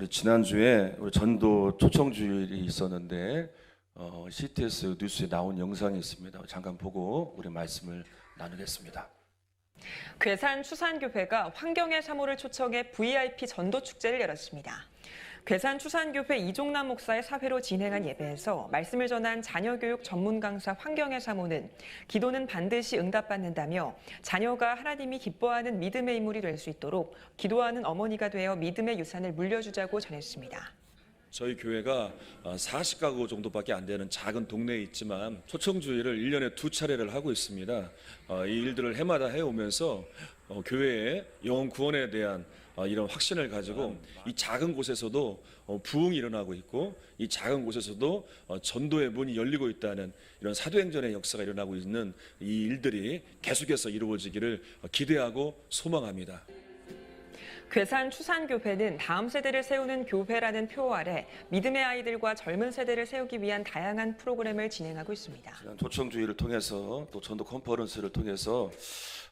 우리 지난주에 우리 전도 초청주일이 있었는데 CTS 뉴스에 나온 영상이 있습니다. 잠깐 보고 우리 말씀을 나누겠습니다. 괴산 추산교회가 환경의 사모를 초청해 VIP 전도 축제를 열었습니다. 괴산 추산교회 이종남 목사의 사회로 진행한 예배에서 말씀을 전한 자녀교육 전문 강사 환경의 사모는 기도는 반드시 응답받는다며 자녀가 하나님이 기뻐하는 믿음의 인물이 될 수 있도록 기도하는 어머니가 되어 믿음의 유산을 물려주자고 전했습니다. 저희 교회가 40가구 정도밖에 안 되는 작은 동네에 있지만 초청주일을 1년에 2차례를 하고 있습니다. 이 일들을 해마다 해오면서 교회의 영혼 구원에 대한 이런 확신을 가지고 이 작은 곳에서도 부흥이 일어나고 있고 이 작은 곳에서도 전도의 문이 열리고 있다는 이런 사도행전의 역사가 일어나고 있는 이 일들이 계속해서 이루어지기를 기대하고 소망합니다. 괴산 추산교회는 다음 세대를 세우는 교회라는 표 아래 믿음의 아이들과 젊은 세대를 세우기 위한 다양한 프로그램을 진행하고 있습니다. 초청주의를 통해서 또 전도 컨퍼런스를 통해서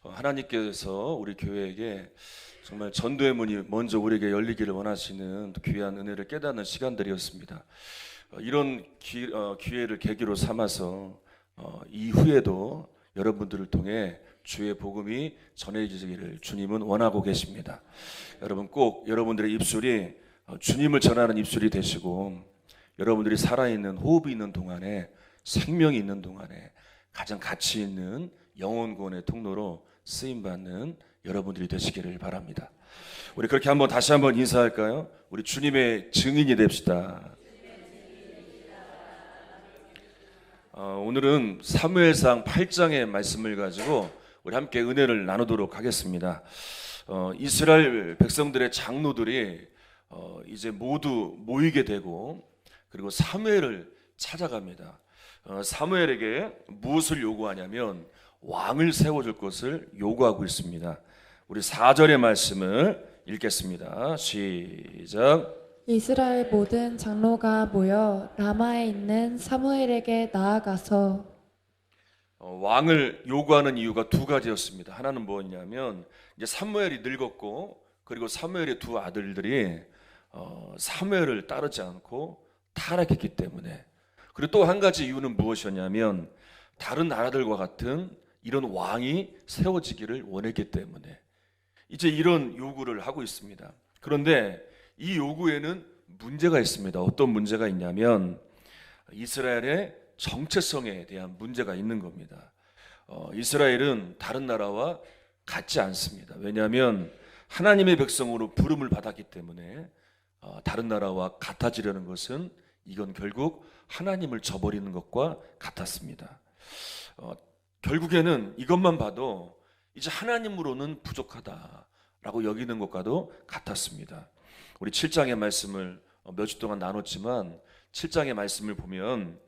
하나님께서 우리 교회에게 정말 전도의 문이 먼저 우리에게 열리기를 원하시는 귀한 은혜를 깨닫는 시간들이었습니다. 이런 기회를 계기로 삼아서 이후에도 여러분들을 통해 주의 복음이 전해지기를 주님은 원하고 계십니다. 여러분 꼭 여러분들의 입술이 주님을 전하는 입술이 되시고 여러분들이 살아있는 호흡이 있는 동안에 생명이 있는 동안에 가장 가치 있는 영혼 구원의 통로로 쓰임받는 여러분들이 되시기를 바랍니다. 우리 그렇게 다시 한번 인사할까요? 우리 주님의 증인이 됩시다. 오늘은 사무엘상 8장의 말씀을 가지고 우리 함께 은혜를 나누도록 하겠습니다. 이스라엘 백성들의 장로들이 이제 모두 모이게 되고 그리고 사무엘을 찾아갑니다. 사무엘에게 무엇을 요구하냐면 왕을 세워줄 것을 요구하고 있습니다. 우리 4절의 말씀을 읽겠습니다. 시작. 이스라엘 모든 장로가 모여 라마에 있는 사무엘에게 나아가서 왕을 요구하는 이유가 두 가지였습니다. 하나는 뭐냐면 이제 사무엘이 늙었고 그리고 사무엘의 두 아들들이 사무엘을 따르지 않고 타락했기 때문에, 그리고 또 한 가지 이유는 무엇이었냐면 다른 나라들과 같은 이런 왕이 세워지기를 원했기 때문에 이제 이런 요구를 하고 있습니다. 그런데 이 요구에는 문제가 있습니다. 어떤 문제가 있냐면 이스라엘의 정체성에 대한 문제가 있는 겁니다. 이스라엘은 다른 나라와 같지 않습니다. 왜냐하면 하나님의 백성으로 부름을 받았기 때문에 다른 나라와 같아지려는 것은 이건 결국 하나님을 저버리는 것과 같았습니다. 결국에는 이것만 봐도 이제 하나님으로는 부족하다라고 여기는 것과도 같았습니다. 우리 7장의 말씀을 몇 주 동안 나눴지만 7장의 말씀을 보면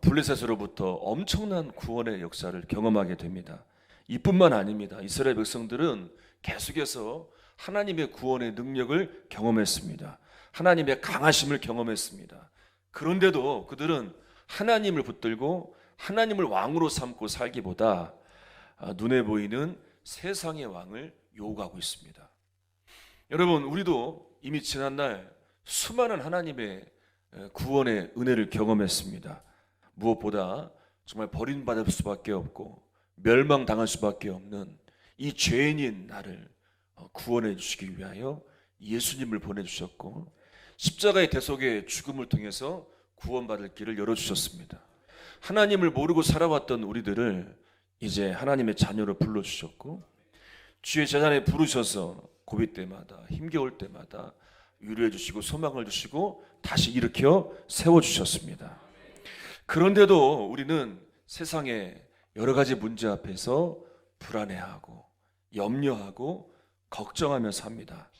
블레셋으로부터 엄청난 구원의 역사를 경험하게 됩니다. 이뿐만 아닙니다. 이스라엘 백성들은 계속해서 하나님의 구원의 능력을 경험했습니다. 하나님의 강하심을 경험했습니다. 그런데도 그들은 하나님을 붙들고 하나님을 왕으로 삼고 살기보다 눈에 보이는 세상의 왕을 요구하고 있습니다. 여러분, 우리도 이미 지난날 수많은 하나님의 구원의 은혜를 경험했습니다. 무엇보다 정말 버림받을 수밖에 없고 멸망당할 수밖에 없는 이 죄인인 나를 구원해 주시기 위하여 예수님을 보내주셨고 십자가의 대속의 죽음을 통해서 구원받을 길을 열어주셨습니다. 하나님을 모르고 살아왔던 우리들을 이제 하나님의 자녀로 불러주셨고 주의 제자에 부르셔서 고비 때마다 힘겨울 때마다 위로해 주시고 소망을 주시고 다시 일으켜 세워주셨습니다. 그런데도 우리는 세상의 여러 가지 문제 앞에서 불안해하고 염려하고 걱정하며 삽니다.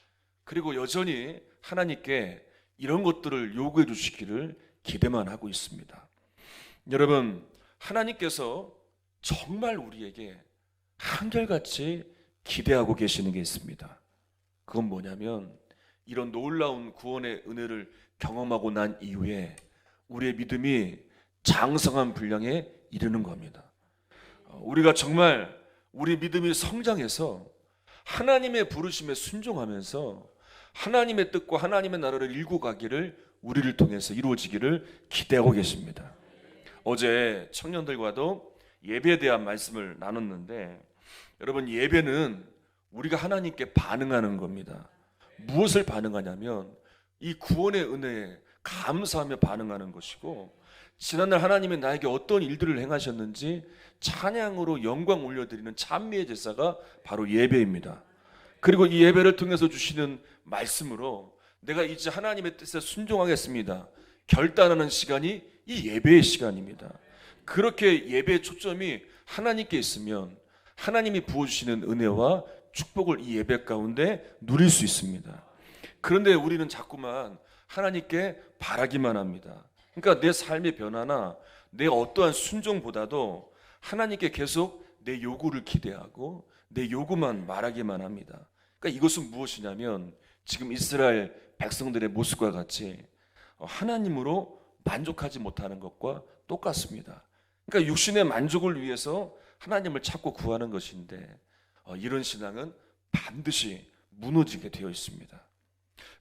그리고 여전히 하나님께 이런 것들을 요구해 주시기를 기대만 하고 있습니다. 여러분, 하나님께서 정말 우리에게 한결같이 기대하고 계시는 게 있습니다. 그건 뭐냐면 이런 놀라운 구원의 은혜를 경험하고 난 이후에 우리의 믿음이 장성한 분량에 이르는 겁니다. 우리가 정말 우리 믿음이 성장해서 하나님의 부르심에 순종하면서 하나님의 뜻과 하나님의 나라를 일구 가기를 우리를 통해서 이루어지기를 기대하고 계십니다. 어제 청년들과도 예배에 대한 말씀을 나눴는데, 여러분, 예배는 우리가 하나님께 반응하는 겁니다. 무엇을 반응하냐면 이 구원의 은혜에 감사하며 반응하는 것이고, 지난날 하나님이 나에게 어떤 일들을 행하셨는지 찬양으로 영광 올려드리는 찬미의 제사가 바로 예배입니다. 그리고 이 예배를 통해서 주시는 말씀으로 내가 이제 하나님의 뜻에 순종하겠습니다 결단하는 시간이 이 예배의 시간입니다. 그렇게 예배의 초점이 하나님께 있으면 하나님이 부어주시는 은혜와 축복을 이 예배 가운데 누릴 수 있습니다. 그런데 우리는 자꾸만 하나님께 바라기만 합니다. 그러니까 내 삶의 변화나 내 어떠한 순종보다도 하나님께 계속 내 요구를 기대하고 내 요구만 말하기만 합니다. 그러니까 이것은 무엇이냐면 지금 이스라엘 백성들의 모습과 같이 하나님으로 만족하지 못하는 것과 똑같습니다. 그러니까 육신의 만족을 위해서 하나님을 찾고 구하는 것인데 이런 신앙은 반드시 무너지게 되어 있습니다.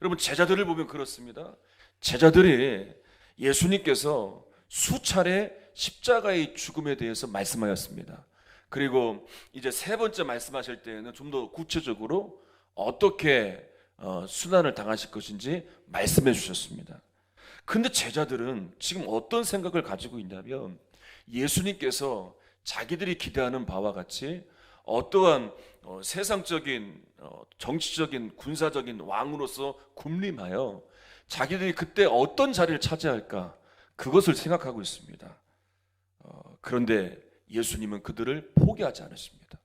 여러분, 제자들을 보면 그렇습니다. 제자들이 예수님께서 수차례 십자가의 죽음에 대해서 말씀하였습니다. 그리고 이제 세 번째 말씀하실 때에는 좀 더 구체적으로 어떻게 순환을 당하실 것인지 말씀해 주셨습니다. 근데 제자들은 지금 어떤 생각을 가지고 있냐면 예수님께서 자기들이 기대하는 바와 같이 어떠한 세상적인 정치적인 군사적인 왕으로서 군림하여 자기들이 그때 어떤 자리를 차지할까, 그것을 생각하고 있습니다. 그런데 예수님은 그들을 포기하지 않으십니다.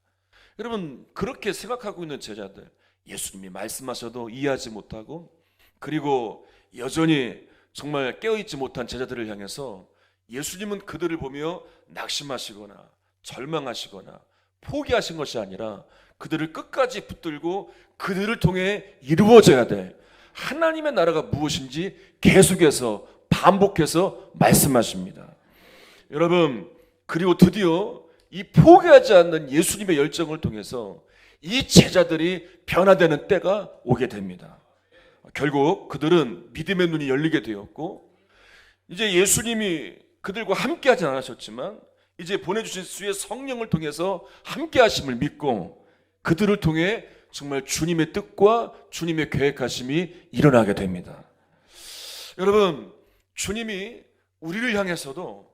여러분, 그렇게 생각하고 있는 제자들, 예수님이 말씀하셔도 이해하지 못하고, 그리고 여전히 정말 깨어있지 못한 제자들을 향해서 예수님은 그들을 보며 낙심하시거나 절망하시거나 포기하신 것이 아니라 그들을 끝까지 붙들고 그들을 통해 이루어져야 될 하나님의 나라가 무엇인지 계속해서 반복해서 말씀하십니다. 여러분, 그리고 드디어 이 포기하지 않는 예수님의 열정을 통해서 이 제자들이 변화되는 때가 오게 됩니다. 결국 그들은 믿음의 눈이 열리게 되었고, 이제 예수님이 그들과 함께 하진 않으셨지만 이제 보내주신 주의 성령을 통해서 함께 하심을 믿고 그들을 통해 정말 주님의 뜻과 주님의 계획하심이 일어나게 됩니다. 여러분, 주님이 우리를 향해서도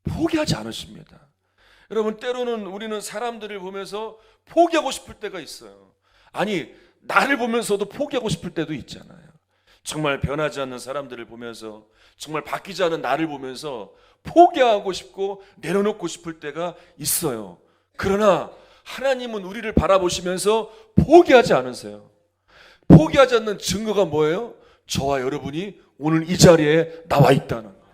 포기하지 않으십니다. 여러분, 때로는 우리는 사람들을 보면서 포기하고 싶을 때가 있어요. 아니, 나를 보면서도 포기하고 싶을 때도 있잖아요. 정말 변하지 않는 사람들을 보면서, 정말 바뀌지 않은 나를 보면서 포기하고 싶고 내려놓고 싶을 때가 있어요. 그러나 하나님은 우리를 바라보시면서 포기하지 않으세요. 포기하지 않는 증거가 뭐예요? 저와 여러분이 오늘 이 자리에 나와 있다는 거.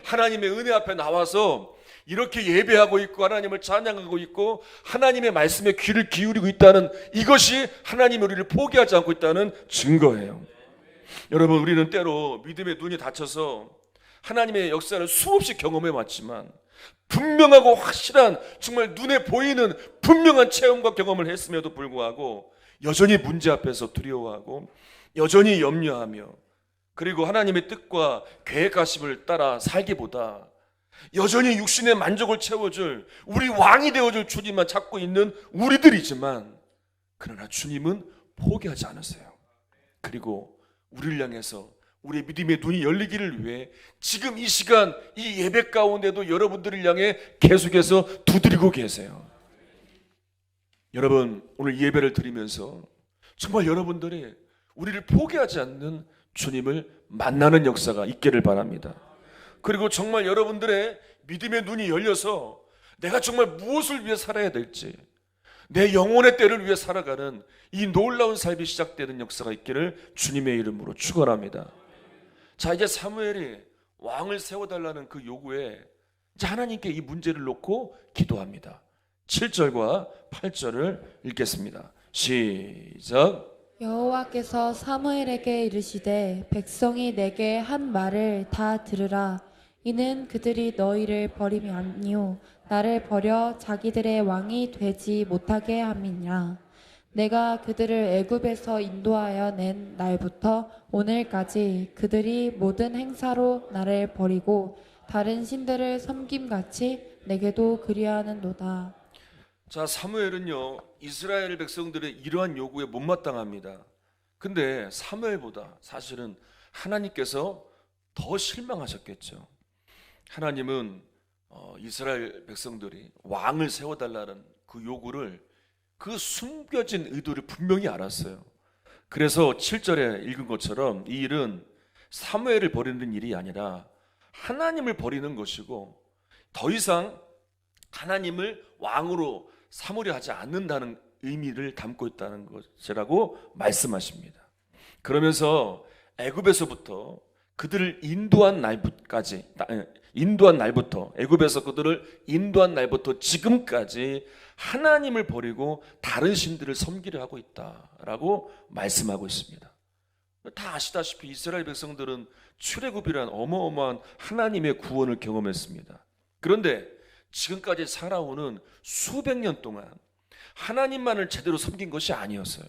하나님의 은혜 앞에 나와서 이렇게 예배하고 있고 하나님을 찬양하고 있고 하나님의 말씀에 귀를 기울이고 있다는, 이것이 하나님이 우리를 포기하지 않고 있다는 증거예요. 여러분, 우리는 때로 믿음의 눈이 닫혀서 하나님의 역사를 수없이 경험해 왔지만 분명하고 확실한, 정말 눈에 보이는 분명한 체험과 경험을 했음에도 불구하고 여전히 문제 앞에서 두려워하고 여전히 염려하며, 그리고 하나님의 뜻과 계획하심을 따라 살기보다 여전히 육신의 만족을 채워줄, 우리 왕이 되어줄 주님만 찾고 있는 우리들이지만, 그러나 주님은 포기하지 않으세요. 그리고 우리를 향해서 우리의 믿음의 눈이 열리기를 위해 지금 이 시간 이 예배 가운데도 여러분들을 향해 계속해서 두드리고 계세요. 여러분, 오늘 예배를 드리면서 정말 여러분들이 우리를 포기하지 않는 주님을 만나는 역사가 있기를 바랍니다. 그리고 정말 여러분들의 믿음의 눈이 열려서 내가 정말 무엇을 위해 살아야 될지, 내 영혼의 때를 위해 살아가는 이 놀라운 삶이 시작되는 역사가 있기를 주님의 이름으로 축원합니다. 자, 이제 사무엘이 왕을 세워달라는 그 요구에 이제 하나님께 이 문제를 놓고 기도합니다. 7절과 8절을 읽겠습니다. 시작. 여호와께서 사무엘에게 이르시되 백성이 내게 한 말을 다 들으라. 이는 그들이 너희를 버림이 아니요 나를 버려 자기들의 왕이 되지 못하게 함이니라. 내가 그들을 애굽에서 인도하여 낸 날부터 오늘까지 그들이 모든 행사로 나를 버리고 다른 신들을 섬김같이 내게도 그리하는도다. 자, 사무엘은요, 이스라엘 백성들의 이러한 요구에 못마땅합니다. 근데 사무엘보다 사실은 하나님께서 더 실망하셨겠죠. 하나님은 이스라엘 백성들이 왕을 세워달라는 그 요구를, 그 숨겨진 의도를 분명히 알았어요. 그래서 7절에 읽은 것처럼 이 일은 사무엘을 버리는 일이 아니라 하나님을 버리는 것이고, 더 이상 하나님을 왕으로 삼으려 하지 않는다는 의미를 담고 있다는 것이라고 말씀하십니다. 그러면서 애굽에서부터 그들을 인도한 날부터 애굽에서 그들을 인도한 날부터 지금까지 하나님을 버리고 다른 신들을 섬기려 하고 있다라고 말씀하고 있습니다. 다 아시다시피 이스라엘 백성들은 출애굽이란 어마어마한 하나님의 구원을 경험했습니다. 그런데 지금까지 살아오는 수백 년 동안 하나님만을 제대로 섬긴 것이 아니었어요.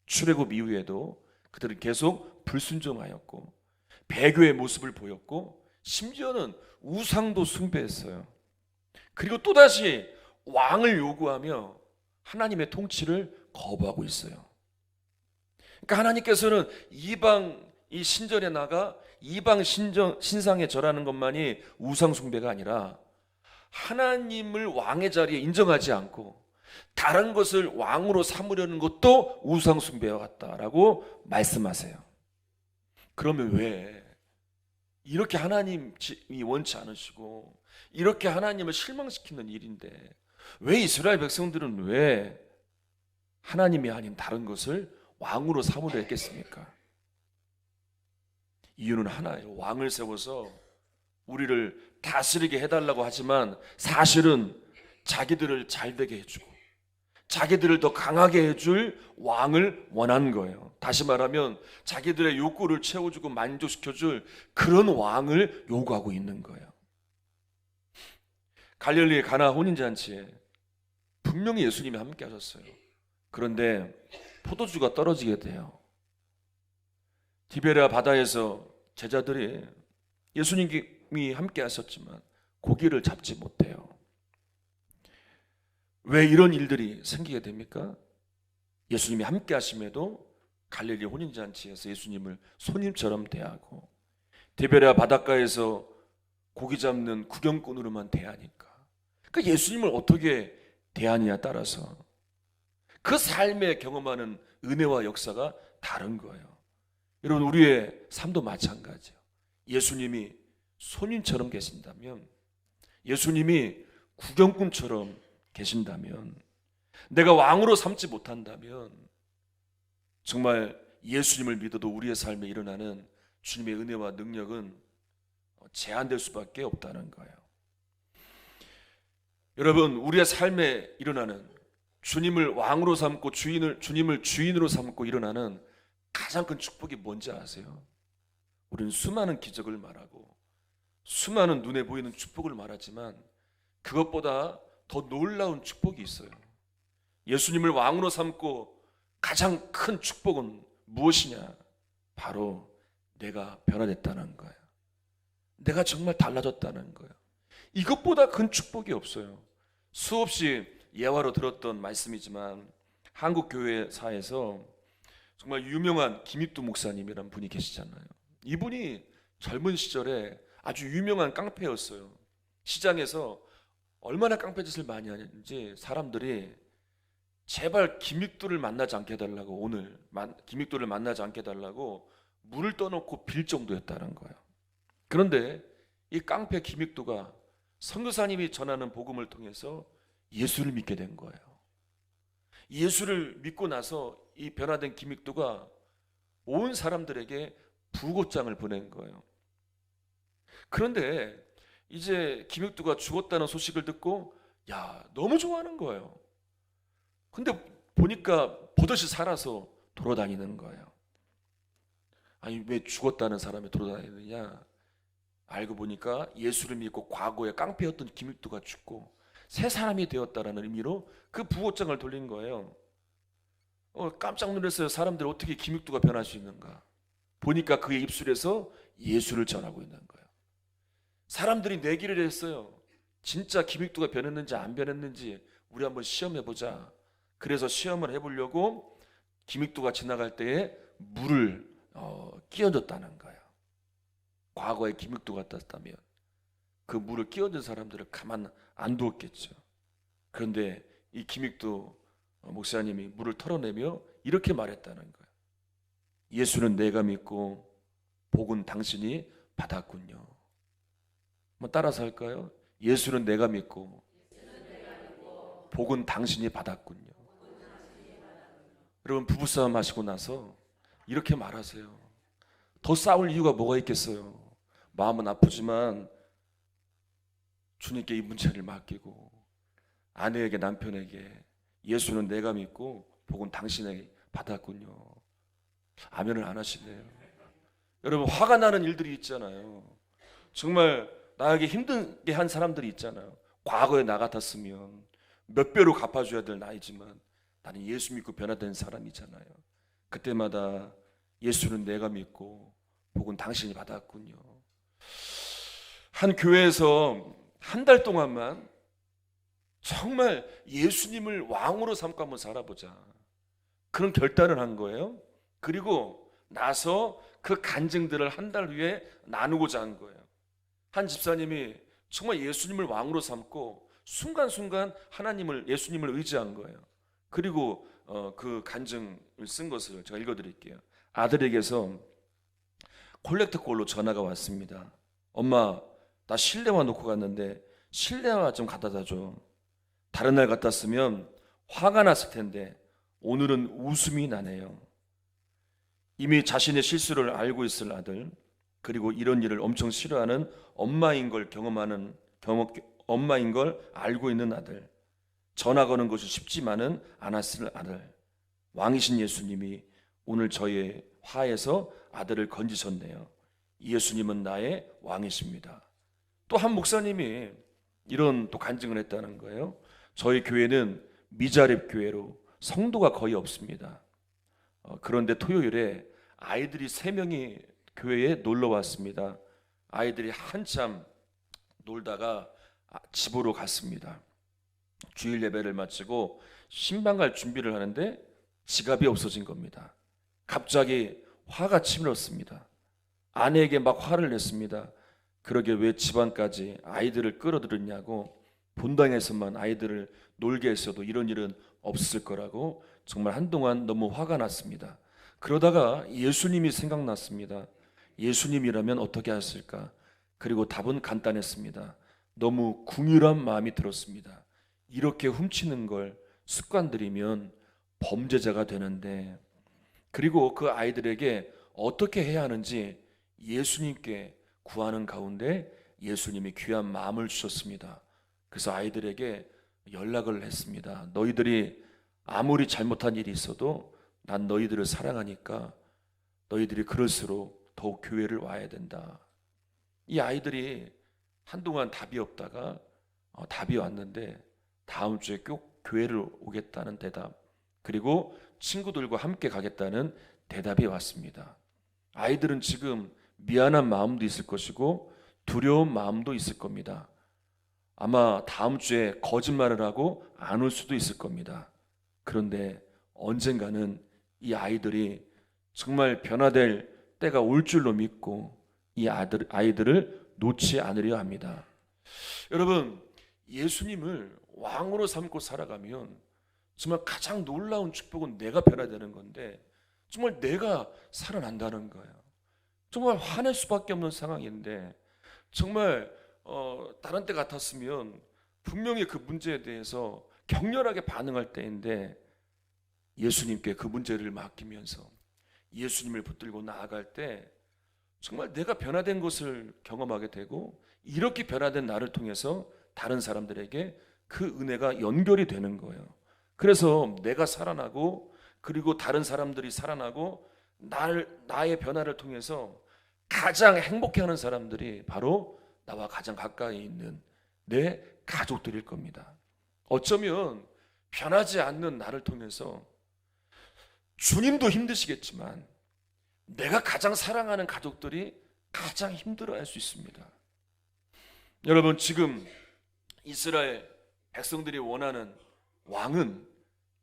출애굽 이후에도 그들은 계속 불순종하였고 배교의 모습을 보였고 심지어는 우상도 숭배했어요. 그리고 또다시 왕을 요구하며 하나님의 통치를 거부하고 있어요. 그러니까 하나님께서는 이방 이 신전에 나가 이방 신상에 절하는 것만이 우상 숭배가 아니라 하나님을 왕의 자리에 인정하지 않고 다른 것을 왕으로 삼으려는 것도 우상 숭배와 같다라고 말씀하세요. 그러면 왜 이렇게 하나님이 원치 않으시고 이렇게 하나님을 실망시키는 일인데 왜 이스라엘 백성들은 왜 하나님이 아닌 다른 것을 왕으로 삼으려 했겠습니까? 이유는 하나예요. 왕을 세워서 우리를 다스리게 해달라고 하지만 사실은 자기들을 잘되게 해주고 자기들을 더 강하게 해줄 왕을 원하는 거예요. 다시 말하면 자기들의 욕구를 채워주고 만족시켜줄 그런 왕을 요구하고 있는 거예요. 갈릴리 가나 혼인잔치에 분명히 예수님이 함께 하셨어요. 그런데 포도주가 떨어지게 돼요. 디베랴 바다에서 제자들이 예수님이 함께 하셨지만 고기를 잡지 못해요. 왜 이런 일들이 생기게 됩니까? 예수님이 함께 하심에도 갈릴리 혼인잔치에서 예수님을 손님처럼 대하고 디베랴 바닷가에서 고기 잡는 구경꾼으로만 대하니까, 그러니까 예수님을 어떻게 대하느냐에 따라서 그 삶에 경험하는 은혜와 역사가 다른 거예요. 여러분, 우리의 삶도 마찬가지예요. 예수님이 손님처럼 계신다면, 예수님이 구경꾼처럼 계신다면, 내가 왕으로 삼지 못한다면 정말 예수님을 믿어도 우리의 삶에 일어나는 주님의 은혜와 능력은 제한될 수밖에 없다는 거예요. 여러분, 우리의 삶에 일어나는 주님을 왕으로 삼고 주님을 주인으로 삼고 일어나는 가장 큰 축복이 뭔지 아세요? 우리는 수많은 기적을 말하고 수많은 눈에 보이는 축복을 말하지만 그것보다 더 놀라운 축복이 있어요. 예수님을 왕으로 삼고 가장 큰 축복은 무엇이냐? 바로 내가 변화됐다는 거예요. 내가 정말 달라졌다는 거예요. 이것보다 큰 축복이 없어요. 수없이 예화로 들었던 말씀이지만 한국 교회사에서 정말 유명한 김익두 목사님이라는 분이 계시잖아요. 이분이 젊은 시절에 아주 유명한 깡패였어요. 시장에서 얼마나 깡패짓을 많이 하는지 사람들이 제발 김익두를 만나지 않게 해달라고, 오늘 김익두를 만나지 않게 해달라고 물을 떠놓고 빌 정도였다는 거예요. 그런데 이 깡패 김익두가 선교사님이 전하는 복음을 통해서 예수를 믿게 된 거예요. 예수를 믿고 나서 이 변화된 김익두가 온 사람들에게 부고장을 보낸 거예요. 그런데 이제 김익두가 죽었다는 소식을 듣고 너무 좋아하는 거예요. 근데 보니까 버젓이 살아서 돌아다니는 거예요. 아니, 왜 죽었다는 사람이 돌아다니느냐? 알고 보니까 예수를 믿고 과거에 깡패였던 김익두가 죽고 새 사람이 되었다라는 의미로 그 부고장을 돌린 거예요. 깜짝 놀랐어요. 사람들이 어떻게 김익두가 변할 수 있는가. 보니까 그의 입술에서 예수를 전하고 있는 거예요. 사람들이 내기를 했어요. 진짜 김익두가 변했는지 안 변했는지 우리 한번 시험해보자. 그래서 시험을 해보려고 김익두가 지나갈 때에 물을 끼얹었다는 거예요. 과거에 김익두 같았다면 그 물을 끼얹은 사람들을 가만 안 두었겠죠. 그런데 이 김익두 목사님이 물을 털어내며 이렇게 말했다는 거예요. 예수는 내가 믿고 복은 당신이 받았군요. 한번 따라서 할까요? 예수는 내가 믿고 복은 당신이 받았군요. 여러분, 부부싸움 하시고 나서 이렇게 말하세요. 더 싸울 이유가 뭐가 있겠어요? 마음은 아프지만 주님께 이 문제를 맡기고 아내에게, 남편에게 예수는 내가 믿고 복은 당신에게 받았군요. 아멘을 안 하시네요. 여러분, 화가 나는 일들이 있잖아요. 정말 나에게 힘들게 한 사람들이 있잖아요. 과거에 나 같았으면 몇 배로 갚아줘야 될 나이지만 나는 예수 믿고 변화된 사람이잖아요. 그때마다 예수는 내가 믿고 복은 당신이 받았군요. 한 교회에서 한 달 동안만 정말 예수님을 왕으로 삼고 한번 살아보자, 그런 결단을 한 거예요. 그리고 나서 그 간증들을 한 달 후에 나누고자 한 거예요. 한 집사님이 정말 예수님을 왕으로 삼고 순간순간 예수님을 의지한 거예요. 그리고 그 간증을 쓴 것을 제가 읽어드릴게요. 아들에게서 콜렉트콜로 전화가 왔습니다. 엄마, 나 실내화 놓고 갔는데 실내화 좀 갖다 줘. 다른 날 같았으면 화가 났을 텐데 오늘은 웃음이 나네요. 이미 자신의 실수를 알고 있을 아들, 그리고 이런 일을 엄청 싫어하는 엄마인 걸 엄마인 걸 알고 있는 아들, 전화 거는 것이 쉽지만은 않았을 아들, 왕이신 예수님이 오늘 저의 화에서 아들을 건지셨네요. 예수님은 나의 왕이십니다. 또 한 목사님이 이런 또 간증을 했다는 거예요. 저희 교회는 미자립 교회로 성도가 거의 없습니다. 그런데 토요일에 아이들이 3명이 교회에 놀러 왔습니다. 아이들이 한참 놀다가 집으로 갔습니다. 주일 예배를 마치고 신방 갈 준비를 하는데 지갑이 없어진 겁니다. 갑자기 화가 치밀었습니다. 아내에게 막 화를 냈습니다. 그러게 왜 집안까지 아이들을 끌어들였냐고, 본당에서만 아이들을 놀게 했어도 이런 일은 없을 거라고 정말 한동안 너무 화가 났습니다. 그러다가 예수님이 생각났습니다. 예수님이라면 어떻게 하실까? 그리고 답은 간단했습니다. 너무 궁휼한 마음이 들었습니다. 이렇게 훔치는 걸 습관들이면 범죄자가 되는데, 그리고 그 아이들에게 어떻게 해야 하는지 예수님께 구하는 가운데 예수님이 귀한 마음을 주셨습니다. 그래서 아이들에게 연락을 했습니다. 너희들이 아무리 잘못한 일이 있어도 난 너희들을 사랑하니까 너희들이 그럴수록 더욱 교회를 와야 된다. 이 아이들이 한동안 답이 없다가 답이 왔는데 다음 주에 꼭 교회를 오겠다는 대답, 그리고 친구들과 함께 가겠다는 대답이 왔습니다. 아이들은 지금 미안한 마음도 있을 것이고 두려운 마음도 있을 겁니다. 아마 다음 주에 거짓말을 하고 안 올 수도 있을 겁니다. 그런데 언젠가는 이 아이들이 정말 변화될 때가 올 줄로 믿고 이 아이들을 놓지 않으려 합니다. 여러분, 예수님을 왕으로 삼고 살아가면 정말 가장 놀라운 축복은 내가 변화되는 건데, 정말 내가 살아난다는 거예요. 정말 화낼 수밖에 없는 상황인데, 정말 다른 때 같았으면 분명히 그 문제에 대해서 격렬하게 반응할 때인데, 예수님께 그 문제를 맡기면서 예수님을 붙들고 나아갈 때 정말 내가 변화된 것을 경험하게 되고, 이렇게 변화된 나를 통해서 다른 사람들에게 그 은혜가 연결이 되는 거예요. 그래서 내가 살아나고, 그리고 다른 사람들이 살아나고, 나의 변화를 통해서 가장 행복해하는 사람들이 바로 나와 가장 가까이 있는 내 가족들일 겁니다. 어쩌면 변하지 않는 나를 통해서 주님도 힘드시겠지만 내가 가장 사랑하는 가족들이 가장 힘들어할 수 있습니다. 여러분, 지금 이스라엘 백성들이 원하는 왕은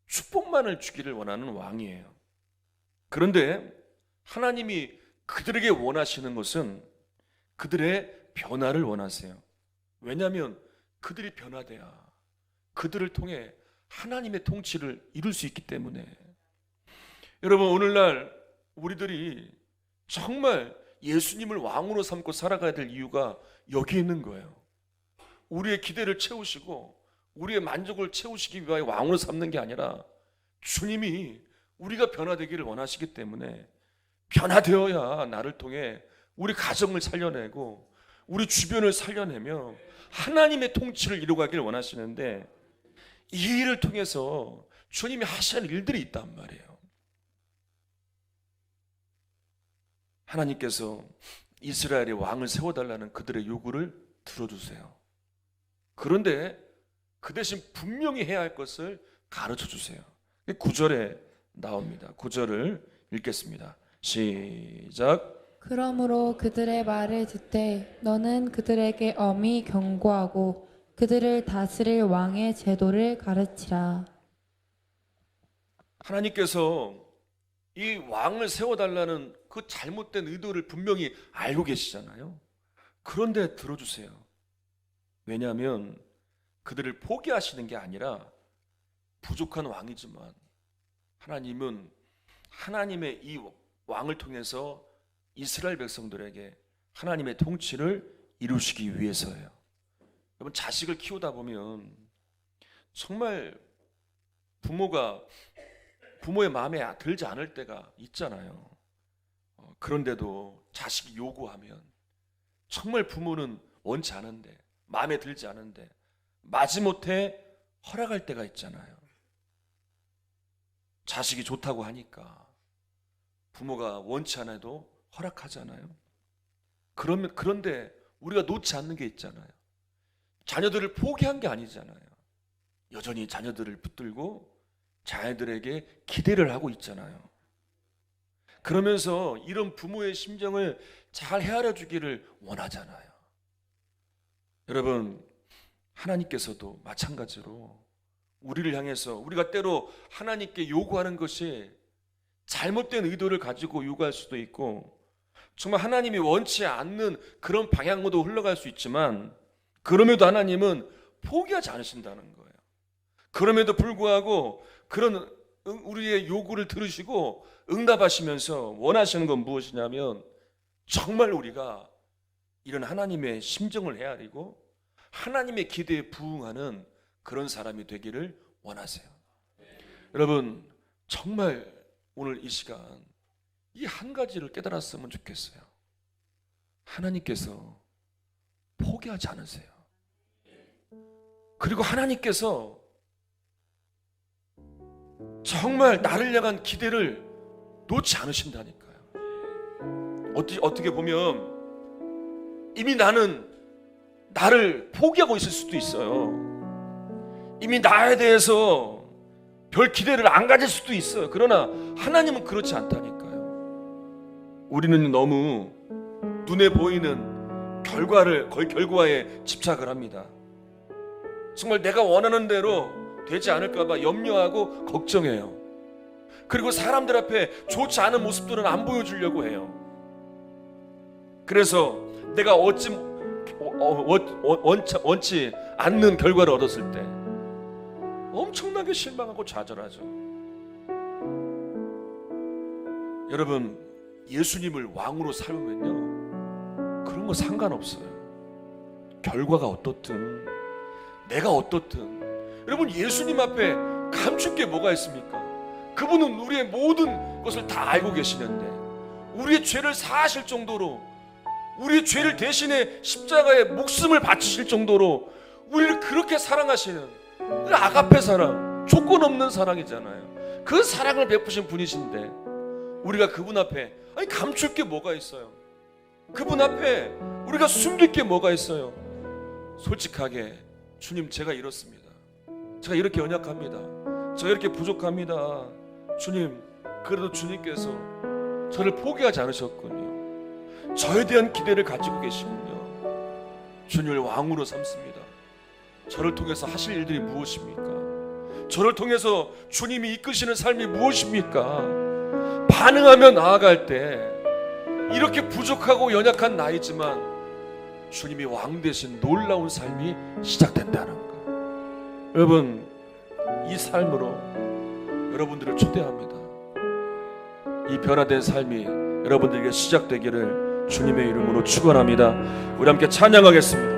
축복만을 주기를 원하는 왕이에요. 그런데 하나님이 그들에게 원하시는 것은 그들의 변화를 원하세요. 왜냐하면 그들이 변화돼야 그들을 통해 하나님의 통치를 이룰 수 있기 때문에. 여러분, 오늘날 우리들이 정말 예수님을 왕으로 삼고 살아가야 될 이유가 여기 있는 거예요. 우리의 기대를 채우시고 우리의 만족을 채우시기 위하여 왕으로 삼는 게 아니라 주님이 우리가 변화되기를 원하시기 때문에 변화되어야 나를 통해 우리 가정을 살려내고 우리 주변을 살려내며 하나님의 통치를 이루가기를 원하시는데, 이 일을 통해서 주님이 하시는 일들이 있단 말이에요. 하나님께서 이스라엘의 왕을 세워달라는 그들의 요구를 들어주세요. 그런데 그 대신 분명히 해야 할 것을 가르쳐 주세요. 9절에 나옵니다. 9절을 읽겠습니다. 시작. 그러므로 그들의 말을 듣되 너는 그들에게 엄히 경고하고 그들을 다스릴 왕의 제도를 가르치라. 하나님께서 이 왕을 세워달라는 그 잘못된 의도를 분명히 알고 계시잖아요. 그런데 들어주세요. 왜냐하면 그들을 포기하시는 게 아니라 부족한 왕이지만 하나님은 하나님의 이 왕을 통해서 이스라엘 백성들에게 하나님의 통치를 이루시기 위해서예요. 여러분, 자식을 키우다 보면 정말 부모의 마음에 들지 않을 때가 있잖아요. 그런데도 자식이 요구하면 정말 부모는 원치 않은데, 마음에 들지 않은데 마지못해 허락할 때가 있잖아요. 자식이 좋다고 하니까 부모가 원치 않아도 허락하잖아요. 그런데 우리가 놓지 않는 게 있잖아요. 자녀들을 포기한 게 아니잖아요. 여전히 자녀들을 붙들고 자녀들에게 기대를 하고 있잖아요. 그러면서 이런 부모의 심정을 잘 헤아려 주기를 원하잖아요. 여러분, 하나님께서도 마찬가지로 우리를 향해서 우리가 때로 하나님께 요구하는 것이 잘못된 의도를 가지고 요구할 수도 있고 정말 하나님이 원치 않는 그런 방향으로 흘러갈 수 있지만, 그럼에도 하나님은 포기하지 않으신다는 거예요. 그럼에도 불구하고 그런 우리의 요구를 들으시고 응답하시면서 원하시는 건 무엇이냐면 정말 우리가 이런 하나님의 심정을 헤아리고 하나님의 기대에 부응하는 그런 사람이 되기를 원하세요. 여러분, 정말 오늘 이 시간 이 한 가지를 깨달았으면 좋겠어요. 하나님께서 포기하지 않으세요. 그리고 하나님께서 정말 나를 향한 기대를 놓지 않으신다니까요. 어떻게 보면 이미 나를 포기하고 있을 수도 있어요. 이미 나에 대해서 별 기대를 안 가질 수도 있어요. 그러나 하나님은 그렇지 않다니까요. 우리는 너무 눈에 보이는 결과에 집착을 합니다. 정말 내가 원하는 대로 되지 않을까 봐 염려하고 걱정해요. 그리고 사람들 앞에 좋지 않은 모습들은 안 보여주려고 해요. 그래서 내가 원치 않는 결과를 얻었을 때 엄청나게 실망하고 좌절하죠. 여러분, 예수님을 왕으로 살면요, 그런 거 상관없어요. 결과가 어떻든 내가 어떻든. 여러분, 예수님 앞에 감출 게 뭐가 있습니까? 그분은 우리의 모든 것을 다 알고 계시는데 우리의 죄를 사하실 정도로, 우리의 죄를 대신해 십자가에 목숨을 바치실 정도로 우리를 그렇게 사랑하시는 아가페 사랑, 조건 없는 사랑이잖아요. 그 사랑을 베푸신 분이신데 우리가 그분 앞에 감출 게 뭐가 있어요? 그분 앞에 우리가 숨길 게 뭐가 있어요? 솔직하게, 주님, 제가 이렇습니다. 제가 이렇게 연약합니다. 제가 이렇게 부족합니다. 주님, 그래도 주님께서 저를 포기하지 않으셨군요. 저에 대한 기대를 가지고 계시군요. 주님을 왕으로 삼습니다. 저를 통해서 하실 일들이 무엇입니까? 저를 통해서 주님이 이끄시는 삶이 무엇입니까? 반응하며 나아갈 때 이렇게 부족하고 연약한 나이지만 주님이 왕 되신 놀라운 삶이 시작된다는 것. 여러분, 이 삶으로 여러분들을 초대합니다. 이 변화된 삶이 여러분들에게 시작되기를 주님의 이름으로 축원합니다. 우리 함께 찬양하겠습니다.